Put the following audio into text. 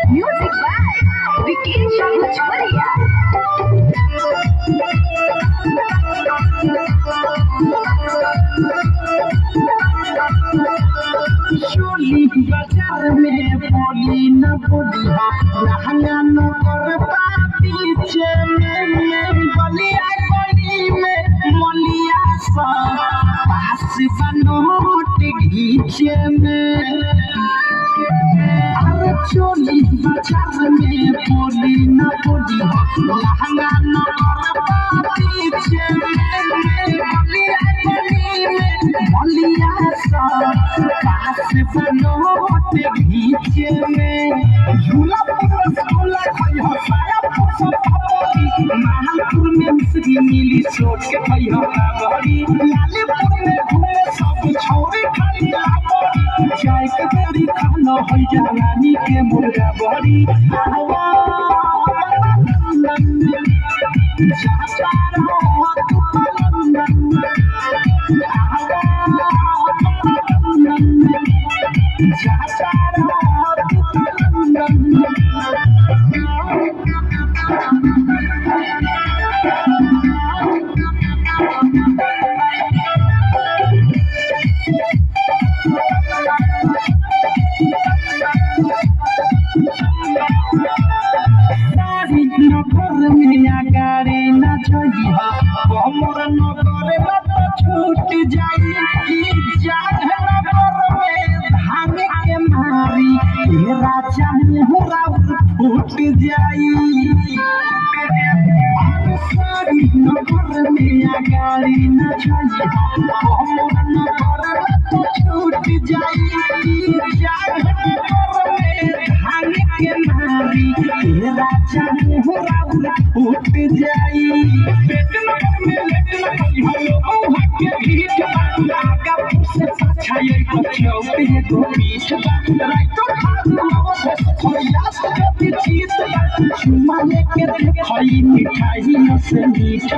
Music by Vikesh Bhojpuria. चोली बाजार में बोली न बोली लहंगा न कर पीछे में गलिया गली में मलिया सा पास बनोट घीचे में अरे चोली बाजार में बोली न बोली लहंगा न कर पीछे में गलिया गली में मलिया सा बनोट घीचे में झूला रसगुल्ला खाई हो सारा सब भरी महापुर में मिश्री मिली सोच के खाई हो बड़ी लालीपुर में घूमे सब छौरी खाई बड़ी चाय के बेरी खाना हो जवानी के मुर्गा बड़ी हवा गाड़ी न छोड़ी हमर नगर में छूट जाई नगर में धान के मारी राजा मुहरा फूट जाई नगर में गाड़ी न छोड़ी हमर नगर में छूट जाई नगर में धान के मारी राजा मुहरा फूट जाई पेट में लेट लगी हो के भीट आगा से छाई बच्चों पे को पीछ राइतो खाओ खोया से चीज चुमा लेके खाई मिठाई से मीठ